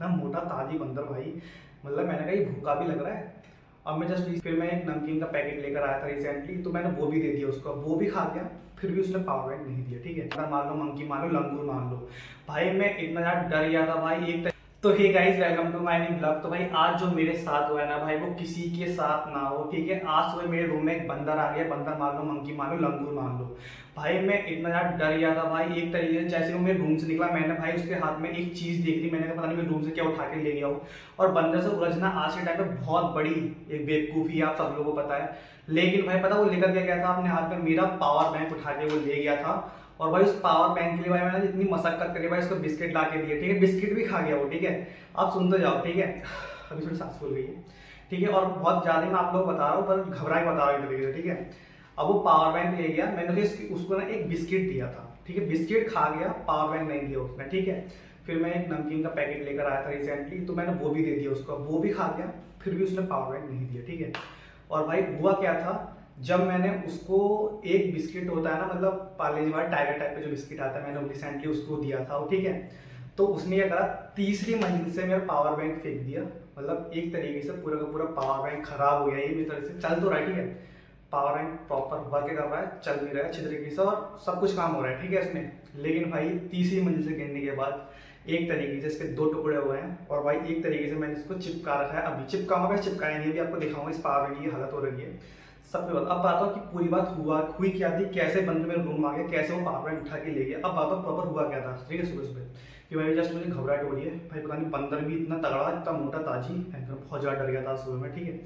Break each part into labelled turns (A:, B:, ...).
A: ना मोटा ताजी बंदर भाई। मतलब मैंने कहा ये भूखा भी लग रहा है। अब मैं जस्ट फिर मैं एक नमकीन का पैकेट लेकर आया था रिसेंटली, तो मैंने वो भी दे दिया उसको, वो भी खा गया। फिर भी उसने पावर बैंक नहीं दिया। ठीक है, अगर मान लो मंकी मान लो लंगूर मान लो, भाई मैं इतना ज़्यादा डर गया था भाई एक। तो hey guys, welcome to my new blog. तो भाई आज जो मेरे साथ हुआ है ना भाई, वो किसी के साथ ना हो। ठीक है, आज सुबह मेरे रूम में एक बंदर आ गया। बंदर मान लो, मंकी मान लो, लंगूर मान लो, भाई मैं इतना ज़्यादा डर गया था भाई एक तरीके से। जैसे वो मेरे रूम से निकला, मैंने भाई उसके हाथ में एक चीज़ देख ली। मैंने कहा पता नहीं मेरे रूम से क्या उठा के ले गया हो। और बंदर से उलझना आज के टाइम पे बहुत बड़ी एक बेवकूफ़ी है, आप सब लोगों को पता है। लेकिन भाई पता वो लेकर के गया था अपने हाथ में, मेरा पावर बैंक उठा के वो ले गया था। और भाई उस पावर बैंक के लिए भाई मैंने इतनी मशक्कत करी भाई, उसको बिस्किट ला के दिए। ठीक है, बिस्किट भी खा गया वो। ठीक है, आप सुन तो जाओ। ठीक है, अभी थोड़ी सांस फूल गई है। ठीक है, और बहुत ज़्यादा मैं आप लोग बता रहा हूँ, पर घबरा के बता रहा हूँ एक तरीके से। ठीक है, अब वो पावर बैंक ले गया, मैंने उसको ना एक बिस्किट दिया था। ठीक है, बिस्किट खा गया, पावर बैंक नहीं दिया उसने। ठीक है, फिर मैं एक नमकीन का पैकेट लेकर आया था रिसेंटली, तो मैंने वो भी दे दिया उसको, वो भी खा गया। फिर भी उसने पावर बैंक नहीं दिया। ठीक है, और भाई हुआ क्या था, जब मैंने उसको एक बिस्किट होता है ना, मतलब पार्ले जी वाला टाइगर टाइप का जो बिस्किट आता है, मैंने रिसेंटली उसको दिया था। ठीक है, तो उसने क्या करा, तीसरी मंजिल से मेरा पावर बैंक फेंक दिया। मतलब एक तरीके से पूरा का पूरा पावर बैंक खराब हो गया। ये मेरी तरह से चल तो रहा है। ठीक है, पावर बैंक प्रॉपर वर्क कर रहा है, चल भी रहा है अच्छी तरीके से, और सब कुछ काम हो रहा है। ठीक है इसमें, लेकिन भाई तीसरी मंजिल से गिरने के बाद एक तरीके से इसके दो टुकड़े हुए हैं। और भाई एक तरीके से मैंने इसको चिपका रखा है। अभी चिपकाऊंगा, भाई चिपकाया नहीं, अभी आपको दिखाऊंगा इस पावर बैंक की हालत हो रही है सबके बाद। अब बात हो कि पूरी बात हुई क्या थी, कैसे बंदे मेरे रूम आ गया, कैसे वो पावर बैंक उठा के ले गया। अब बात हो प्रॉपर हुआ क्या था। ठीक है, सुबह सुबह कि भाई जस्ट मुझे घबराहट हो रही है भाई, पता नहीं बंदर भी इतना तगड़ा, इतना मोटा ताजी है, बहुत ज़्यादा डर गया था सुबह में। ठीक है,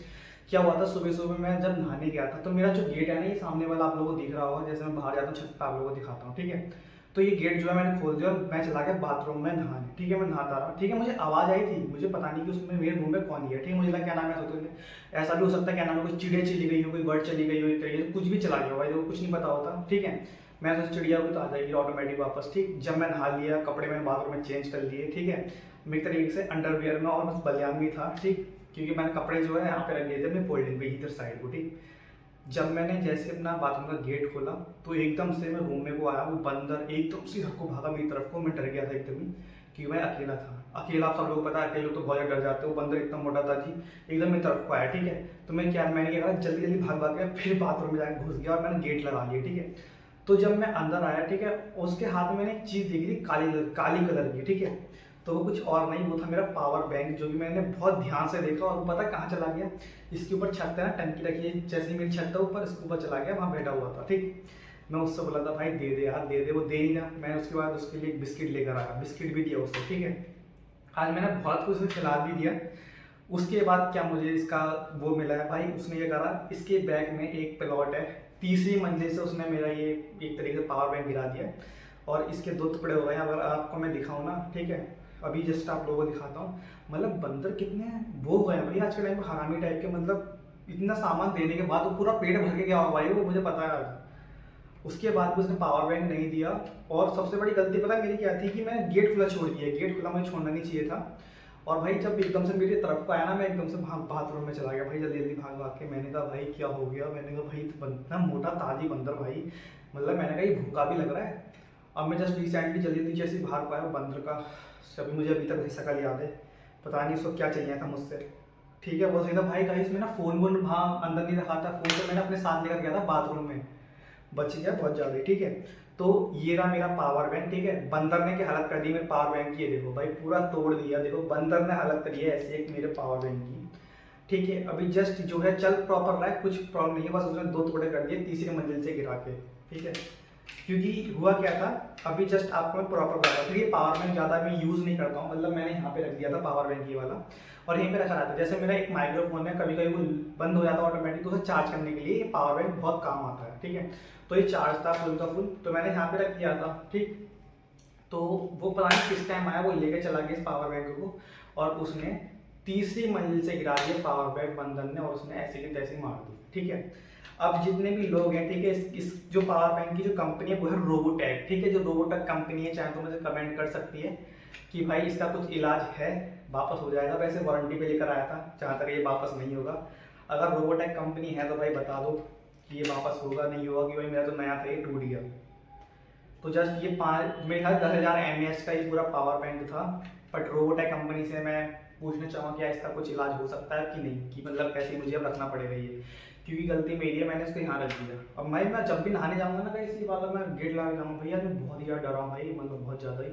A: क्या हुआ था, सुबह सुबह मैं जब नहाने गया था, तो मेरा जो गेट है ना, ये सामने वाला आप लोगों को दिख रहा होगा, जैसे मैं बाहर जाता हूँ छत पर आप लोगों को दिखाता हूँ। ठीक है, तो ये गेट जो है मैंने खोल दिया और मैं चला गया बाथरूम में नहाने। ठीक है, मैं नहाता रहा। ठीक है, मुझे आवाज़ आई थी, मुझे पता नहीं कि उसमें मेरे रूम में कौन गया। ठीक है, मुझे लगा क्या नाम है, सोचो ऐसा भी हो सकता है, क्या नाम है, कोई चिड़िया चली गई हो, कोई बर्ड चली गई हो, एक तरीके से कुछ भी चला गया हो भाई, वो कुछ नहीं पता होता। ठीक है, मैं सोचा चिड़िया हुई तो आ जाएगी ऑटोमेटिक वापस। ठीक, जब मैं नहा लिया, कपड़े मैंने बाथरूम में चेंज कर लिए। ठीक है, मैं एक तरीके से अंडरवियर में और बस बलियान भी था। ठीक, क्योंकि मैंने कपड़े जो है यहाँ पे रख दिए थे अपने फोल्डिंग पे इधर साइड को। ठीक, जब मैंने जैसे अपना बाथरूम का गेट खोला, तो एकदम से मैं रूम में को आया, वो बंदर एकदम से सबको भागा मेरी तरफ को। मैं डर गया था एकदम ही, कि मैं अकेला था। अकेला आप सब लोग पता है, अकेले लोग तो बहुत ज़्यादा डर जाते हो। बंदर इतना मोटा था जी, एकदम मेरी तरफ को आया। ठीक है, तो मैंने क्या करा, जल्दी जल्दी भाग भाग के फिर बाथरूम में जाकर घुस गया और मैंने गेट लगा लिया। ठीक है, तो जब मैं अंदर आया, ठीक है, उसके हाथ में मैंने एक चीज़ देखी थी काली कलर की। ठीक है, तो वो कुछ और नहीं, वो था मेरा पावर बैंक, जो कि मैंने बहुत ध्यान से देखा। और पता कहाँ चला गया, इसके ऊपर छत है ना, टंकी रखी है, जैसे मेरी छत था ऊपर, इसके ऊपर चला गया, वहाँ बैठा हुआ था। ठीक, मैं उससे बोला था भाई दे दे यार, दे दे, वो दे ही ना। मैंने उसके बाद उसके लिए एक बिस्किट लेकर आया, बिस्किट भी दिया उसको। ठीक है, आज मैंने बहुत कुछ उसे खिला भी दिया। उसके बाद क्या मुझे इसका वो मिला है भाई, उसने ये करा, इसके बैग में एक प्लॉट है, तीसरी मंजिल से उसने मेरा ये एक तरीके से पावर बैंक गिरा दिया। और इसके दो टुकड़े हो गए। अगर आपको मैं दिखाऊँ ना, ठीक है, अभी जस्ट आप लोगों को दिखाता हूँ। मतलब बंदर कितने वो हो गए हैं भाई आज के टाइम में, हरामी टाइप के। मतलब इतना सामान देने के बाद वो पूरा पेट भर के गया होगा भाई, वो मुझे पता है आज। उसके बाद भी उसने पावर बैंक नहीं दिया। और सबसे बड़ी गलती पता है मेरी क्या थी, कि मैंने गेट खुला छोड़ दिया। गेट खुला मुझे छोड़ना नहीं चाहिए था। और भाई जब एकदम से मेरी तरफ को आया ना, मैं एकदम से बाथरूम में चला गया भाई, जल्दी जल्दी भाग भाग के। मैंने कहा भाई क्या हो गया, मैंने कहा भाई इतना मोटा ताजी बंदर भाई। मतलब मैंने कहा ये भूखा भी लग रहा है। अब मैं जस्ट रिसेंटली जल्दी जल्दी जैसे भाग पाया बंदर का, सभी मुझे अभी तक शकल याद है। पता नहीं उसको क्या चाहिए था मुझसे। ठीक है, वो सही था भाई। गाइस मैं ना फ़ोन वोन वहाँ अंदर नहीं रखा था, फ़ोन तो मैंने अपने साथ लेकर गया था बाथरूम में, बच गया बहुत ज़्यादा। ठीक है, तो ये रहा मेरा पावर बैंक। ठीक है, बंदर ने क्या हालत कर दी मेरे पावर बैंक की, ये देखो भाई पूरा तोड़ दिया। देखो बंदर ने हालत करी है ऐसे एक मेरे पावर बैंक की। ठीक है, अभी जस्ट जो है चल प्रॉपर रहा है, कुछ प्रॉब्लम नहीं है, बस उसने दो टुकड़े कर दिए तीसरी मंजिल से गिरा के। ठीक है, क्योंकि हुआ क्या था, अभी जस्ट आपको मैं प्रॉपर बता रहा था। ये पावर बैंक ज़्यादा मैं यूज़ नहीं करता हूँ, मतलब मैंने यहाँ पे रख दिया था पावर बैंक ये वाला, और यहीं पे रखा रहता है। जैसे मेरा एक माइक्रोफोन है, कभी कभी वो बंद हो जाता है ऑटोमेटिक, तो उसे चार्ज करने के लिए ये पावर बैंक बहुत काम आता है। ठीक है, तो ये चार्ज था फुल का फुल, तो मैंने यहाँ पे रख दिया था। ठीक, तो वो पता नहीं किस टाइम आया, वो लेके चला गया इस पावर बैंक को, और उसने तीसरी मंजिल से गिरा दिया पावर बैंक बंदर ने, और उसने ऐसे की तैसे मार दी। ठीक है, अब जितने भी लोग हैं, ठीक है, इस जो पावर बैंक की जो कंपनी है वो है रोबोटेक। ठीक है, जो रोबोटेक कंपनी है, चाहे तो मुझे कमेंट कर सकती है कि भाई इसका कुछ इलाज है, वापस हो जाएगा। वैसे वारंटी पे लेकर आया था, जहाँ तक ये वापस नहीं होगा। अगर रोबोटेक कंपनी है तो भाई बता दो कि ये वापस होगा नहीं होगा, कि भाई मेरा जो नया था ये टूट गया। तो जस्ट ये मेरे ख्याल 10,000 mAh का ये पूरा पावर बैंक था। बट रोबोटेक कंपनी से मैं पूछना चाहूँगा क्या इसका कुछ इलाज हो सकता है कि नहीं, कि मतलब कैसे मुझे अब रखना पड़ेगा ये, क्योंकि गलती मेरी है, मैंने इसको यहाँ रख दिया। अब मैं जब भी नहाने जाऊँगा ना कहीं, इसी वाला मैं गेट लगा के जाऊँगा, भैया मैं बहुत ही ज़्यादा डरा हूँ भाई, मतलब बहुत ज़्यादा ही,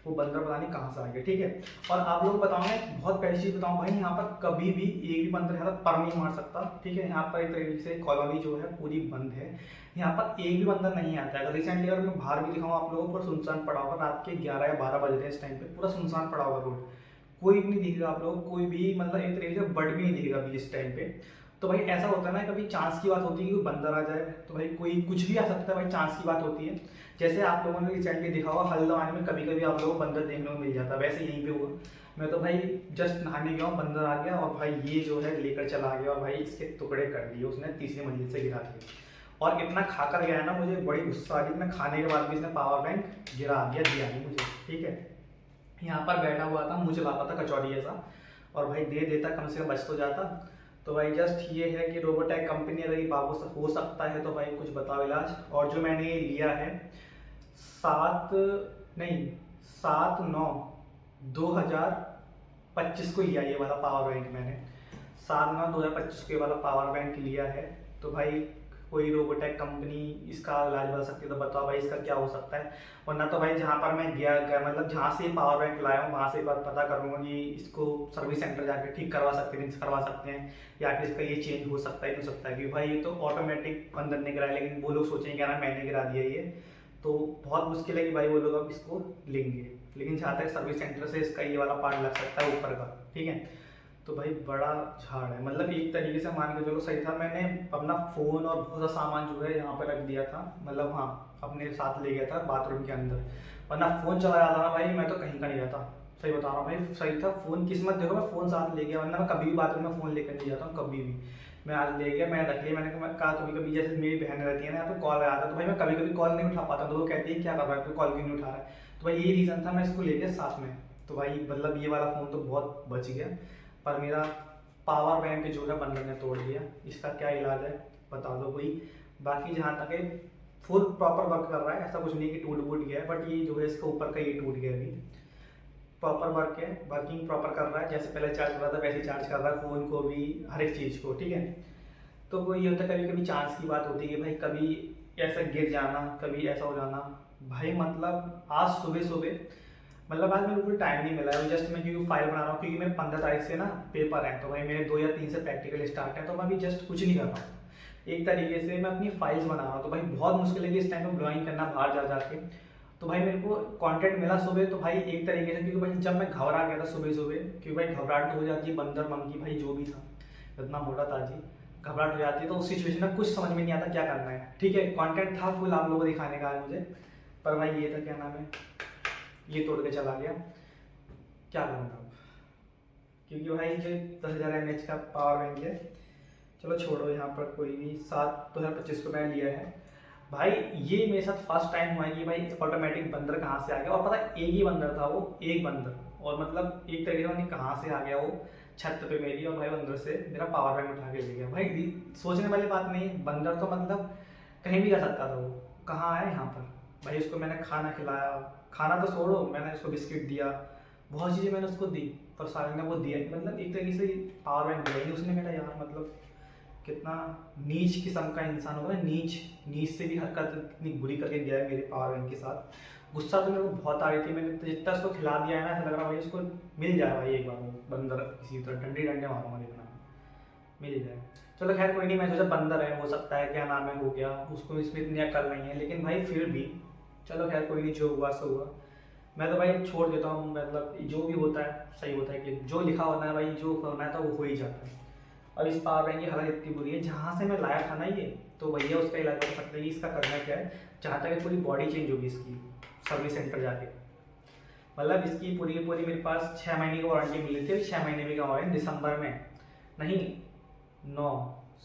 A: वो बंदर पता नहीं कहाँ से आ गया, ठीक है। और आप लोग बताओ, मैं बहुत पहली चीज़ बताऊँ भाई, यहाँ पर कभी भी एक भी बंदर यहाँ पर पर नहीं मार सकता, ठीक है। यहाँ पर एक तरीके से कॉलोनी जो है पूरी बंद है, यहाँ पर एक भी बंदर नहीं आता है। अगर रिसेंटली अगर मैं बाहर भी दिखाऊँ आप लोगों को, पूरा सुनसान पड़ा होगा, रात के 11 या 12 बज रहे हैं इस टाइम पे, पूरा सुनसान पड़ा होगा रोड, कोई भी नहीं दिखेगा आप लोग, कोई भी मतलब एक तरीके से बर्ड भी नहीं दिखेगा अभी इस टाइम पे। तो भाई ऐसा होता है ना, कभी चांस की बात होती है कि कोई बंदर आ जाए, तो भाई कोई कुछ भी आ सकता है भाई, चांस की बात होती है। जैसे आप लोगों ने रिसेंटली देखा होगा हल्द्वानी में कभी कभी आप लोगों को बंदर देखने को मिल जाता है, वैसे यहीं पे हुआ। मैं तो भाई जस्ट नहाने गया हूँ, बंदर आ गया और भाई ये जो है लेकर चला गया, और भाई इसके टुकड़े कर दिए उसने, तीसरी मंजिल से गिरा दिए। और इतना खाकर गया ना, मुझे बड़ी गुस्सा आ गई, मैं खाने के बाद भी इसने पावर बैंक गिरा दिया नहीं मुझे, ठीक है। यहाँ पर बैठा हुआ था, मुझे लगा था कचौड़ी ऐसा, और भाई दे देता, कम से कम बच तो जाता। तो भाई जस्ट ये है कि रोबोटेक कंपनी अगर ये बाबू से हो सकता है तो भाई कुछ बताओ इलाज। और जो मैंने ये लिया है 7/9/2025 को लिया ये वाला पावर बैंक, मैंने 7/9/2025 को ये वाला पावर बैंक लिया है। तो भाई कोई रोबोटेक कंपनी इसका इलाज बता सकती है तो बताओ भाई इसका क्या हो सकता है। वरना तो भाई जहाँ पर मैं गया मतलब जहाँ से पावर बैंक लाया हूँ वहाँ से एक बार पता करूँगा कि इसको सर्विस सेंटर जाके ठीक करवा सकते हैं, करवा सकते हैं, या फिर इसका ये चेंज हो सकता है नहीं हो सकता है। क्योंकि भाई ये तो ऑटोमेटिक बंदर ने गिराया, लेकिन वो लोग सोचेंगे क्या ना मैंने गिरा दिया ये, तो बहुत मुश्किल है कि भाई वो लोग अब इसको लेंगे। लेकिन जहाँ तक सर्विस सेंटर से इसका ये वाला पार्ट लग सकता है ऊपर का, ठीक है। तो भाई बड़ा झाड़ है, मतलब एक तरीके से मान के चलो सही था। मैंने अपना फ़ोन और बहुत सा सामान जो है यहाँ पर रख दिया था, मतलब हाँ अपने साथ ले गया था बाथरूम के अंदर, वरना फ़ोन चला जाता ना भाई, मैं तो कहीं का नहीं जाता। सही बता रहा हूँ भाई, सही था फ़ोन, किस्मत देखो मैं फ़ोन साथ ले गया, वरना मैं कभी भी बाथरूम में फ़ोन लेकर नहीं जाता हूँ कभी भी। मैं आज ले गया, मैं रख लिया, मैंने कहा कभी कभी जैसे मेरी बहन रहती है ना, तो कॉल आया था, तो भाई मैं कभी कभी कॉल नहीं उठा पाता, तो वो कहती है क्या कर रहा है, तो कॉल क्यों नहीं उठा रहा है। तो भाई यही रीज़न था, मैं इसको ले गया साथ में। तो भाई मतलब ये वाला फ़ोन तो बहुत बच गया, पर मेरा पावर बैंक जो है बंदर ने तोड़ दिया। इसका क्या इलाज है बता दो कोई। बाकी जहाँ तक है फुल प्रॉपर वर्क कर रहा है, ऐसा कुछ नहीं कि टूट फूट गया है, बट ये जो है इसका ऊपर का ये टूट गया, अभी प्रॉपर वर्क है, वर्किंग प्रॉपर कर रहा है, जैसे पहले चार्ज कर रहा था वैसे चार्ज कर रहा है, फ़ोन को भी हर एक चीज़ को, ठीक है। तो वो ये होता है कभी कभी चांस की बात होती है भाई, कभी ऐसा गिर जाना, कभी ऐसा हो जाना। भाई मतलब आज सुबह सुबह, मतलब आज मेरे को टाइम नहीं मिला है, जस्ट मैं क्योंकि फाइल बना रहा हूँ, क्योंकि मेरे 15 तारीख से ना पेपर है, तो भाई मेरे 2 या 3 से प्रैक्टिकल स्टार्ट है, तो मैं अभी जस्ट कुछ नहीं कर रहा हूँ, एक तरीके से मैं अपनी फाइल्स बना रहा हूँ। तो भाई बहुत मुश्किल है कि इस टाइम में ड्राइंग करना बाहर जा जाके। तो भाई मेरे को कंटेंट मिला सुबह, तो भाई एक तरीके से, क्योंकि भाई जब मैं घबरा गया था सुबह सुबह, क्योंकि भाई घबराहट तो हो जाती है, बंदर मंकी भाई जो भी था इतना मोटा था जी, घबराहट हो जाती है, तो उस सिचुएशन में कुछ समझ में नहीं आता क्या करना है, ठीक है। कंटेंट था फुल आप लोगों को दिखाने का मुझे, पर भाई ये था क्या नाम है, ये तोड़ के चला गया, क्या करूँगा अब। क्योंकि भाई जो 10,000 mAh का पावर बैंक है, चलो छोड़ो यहाँ पर, कोई नहीं। 7/2025 को मैंने लिया है भाई। ये मेरे साथ फर्स्ट टाइम हुआ है कि भाई ऑटोमेटिक बंदर कहाँ से आ गया, और पता है एक ही बंदर था वो, एक बंदर, और मतलब एक तरीके से कहाँ से आ गया वो छत पे मेरी, और भाई बंदर से मेरा पावर बैंक उठा के ले गया। भाई सोचने वाली बात नहीं है, बंदर तो मतलब कहीं भी जा सकता था, वो कहाँ आया यहाँ पर। भाई उसको मैंने खाना खिलाया, खाना तो छोड़ो, मैंने उसको बिस्किट दिया, बहुत चीज़ें मैंने उसको दी, पर सारे ने वो दिया, मतलब एक तरीके से पावर बैंक दिया ही उसने मेरा। यार मतलब कितना नीच किस्म का इंसान होगा, नीच से भी हरकत इतनी बुरी करके गया है मेरे पावर बैंक के साथ। गुस्सा तो मेरे को बहुत आ रही थी, मैंने तो जितना उसको खिला दिया है ना, ऐसा लग रहा भाई उसको मिल जाए भाई एक बार वो बंदर, किसी तरह डंडे मारूंगा, देखना मिल जाए। चलो खैर कोई नहीं, मैं सोचा बंदर है, हो सकता है क्या नाम है हो गया, उसको इसमें इतनी अकल नहीं है, लेकिन भाई फिर भी चलो खैर कोई नहीं, जो हुआ सो हुआ। मैं तो भाई छोड़ देता हूँ, मतलब जो भी होता है सही होता है, कि जो लिखा होता है भाई, जो होना है तो वो हो ही जाता है। और इस पावर बैंक की हालत इतनी बुरी है, जहाँ से मैं लाया था ना ये, तो भैया उसका इलाज कर सकते हैं। इसका करना क्या है, जहाँ तक पूरी बॉडी चेंज होगी इसकी सर्विस सेंटर जाके, मतलब इसकी पूरी की पूरी मेरे पास 6 महीने की वारंटी मिली थी, 6 महीने भी कम दिसंबर में, नहीं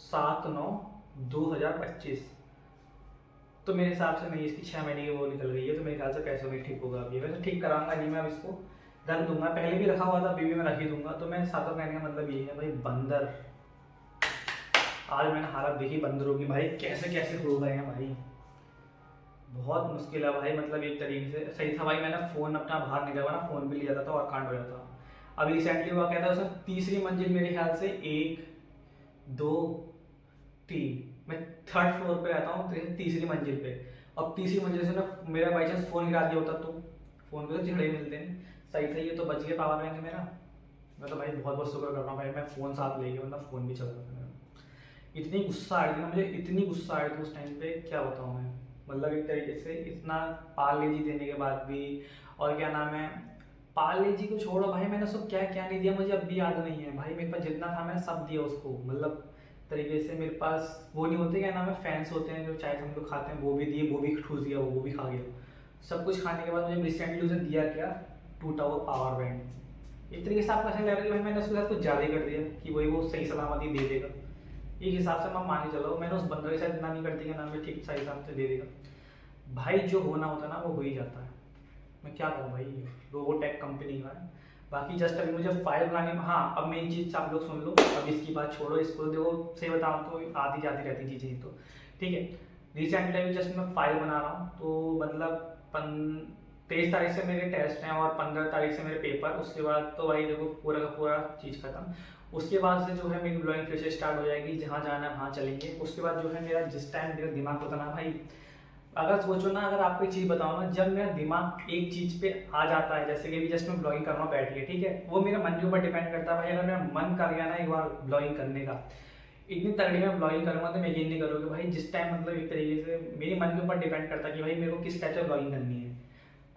A: 7/9/2025, तो मेरे हिसाब से नहीं, इसकी 6 महीने की वो निकल गई है, तो मेरे ख्याल से पैसों में ठीक होगा। अभी वैसे ठीक कराऊंगा नहीं मैं, अब इसको रख दूंगा, पहले भी रखा हुआ था, अभी भी मैं रख ही दूंगा। तो मैं सातों कहने का मतलब ये है भाई, बंदर आज मैंने हालत देखी बंदरों की भाई, कैसे कैसे हो गए हैं भाई, बहुत मुश्किल है भाई, मतलब एक तरीके से सही था भाई, मैंने फ़ोन अपना बाहर नहीं रखा ना, फ़ोन भी ले जाता था और कांड हो जाता। अभी रिसेंटली हुआ क्या था, उसमें तीसरी मंजिल मेरे ख्याल से एक दो तीन, मैं थर्ड फ्लोर पे रहता हूँ, तीसरी मंजिल पे। अब तीसरी मंजिल से ना मेरा बाई चांस फ़ोन गिरा दिया होता तो फ़ोन के तो झगड़े मिलते हैं। सही था, ये तो बच गया पावर बैंक मेरा। मैं तो भाई बहुत बहुत शुक्र कर रहा हूँ भाई, मैं फ़ोन साथ ले गया, वरना फ़ोन भी चल रहा था मेरा। इतनी गुस्सा आ रही थी ना मुझे, इतनी गुस्सा आ रही थी उस टाइम पे, क्या बताऊँ मैं। मतलब एक तरीके से इतना पार्ले जी देने के बाद भी, और क्या नाम है, पार्ले जी को छोड़ो भाई, मैंने उसको क्या क्या नहीं दिया मुझे अब भी याद नहीं है भाई। मेरे पास जितना था मैंने सब दिया उसको, मतलब तरीके से मेरे पास वो नहीं होते, क्या नाम है, फैंस होते हैं जो चाय हम लोग खाते हैं, वो भी दिए, वो भी ठूस दिया, वो भी खा गया। सब कुछ खाने के बाद मुझे रिसेंटली उसे दिया क्या, टूटा हुआ पावर बैंक। एक तरीके से आपको ऐसा लग रहा है कि भाई मैंने उसके साथ कुछ ज़्यादा ही कर दिया कि वही वो सही सलामत ही दे देगा। एक हिसाब से मैं मान के चलो, मैंने उस बंदर के साथ इतना नहीं कर दिया ना, मैं ठीक सही हिसाब से दे देगा भाई। जो होना होता है ना वो हो ही जाता है, मैं क्या करूँ भाई, रोबोटेक कंपनी का है। बाकी जस्ट अभी मुझे फाइल बनाने में, हाँ अब मेन चीज़ आप लोग सुन लो, अब इसकी बात छोड़ो, इसको देखो सही बताऊँ तो आती जाती रहती चीज़ें तो ठीक है। रिसेंटली अभी जस्ट मैं फाइल बना रहा हूँ, तो मतलब 23 तारीख से मेरे टेस्ट हैं और 15 तारीख से मेरे पेपर, उसके बाद तो भाई देखो पूरा का पूरा चीज़ खत्म। उसके बाद से जो है मेरी ब्लॉगिंग फिर से स्टार्ट हो जाएगी, जहाँ जाना है वहाँ चलेंगे। उसके बाद जो है मेरा जिस टाइम मेरा दिमाग होता ना भाई, अगर सोचो ना, अगर आपको एक चीज़ बताओ ना, जब मेरा दिमाग एक चीज़ पे आ जाता है, जैसे कि अभी जस्ट मैं ब्लॉगिंग कर रहा हूँ बैठ के, ठीक है, वो मेरे मन के ऊपर डिपेंड करता है भाई। अगर मेरा मन कर गया ना एक बार ब्लॉगिंग करने का, इतनी तगड़ी में ब्लॉगिंग करूँगा तो मैं यकीन नहीं करोगे भाई, जिस टाइम मतलब एक तरीके से मेरे मन के ऊपर डिपेंड करता है कि भाई मेरे को किस टाइप से ब्लॉगिंग करनी है।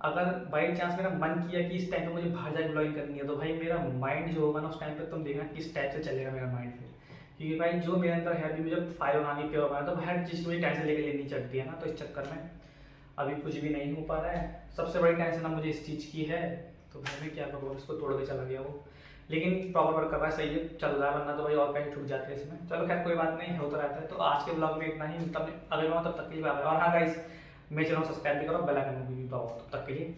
A: अगर बाई चांस मेरा मन किया कि इस टाइम पे मुझे बाहर जाकर ब्लॉगिंग करनी है, तो भाई मेरा माइंड जो होगा ना उस टाइम पे, तुम देखना किस टाइप से चलेगा मेरा माइंड फिर। क्योंकि भाई जो मेरे अंदर है, अभी मुझे फाइल बनानी पे होगा तो हर चीज़ मुझे टेंशन लेके लेनी चलती है ना, तो इस चक्कर में अभी कुछ भी नहीं हो पा रहा है। सबसे बड़ी टेंशन अब मुझे इस चीज़ की है, तो भाई मैं क्या करूँ, इसको तोड़ के चला गया वो। लेकिन प्रॉपर वर्क कर रहा है, सही है, चल रहा है, वरना तो भाई और पैसे छूट जाते हैं इसमें। चलो खैर कोई बात नहीं, होता रहता है। तो आज के ब्लॉग में इतना ही, तब अगले ब्लॉग तब तक के लिए बाय बाय। और हाँ गाइस, मेरे चैनल सब्सक्राइब भी करो, बेल आइकन भी दबाओ। तब तक के लिए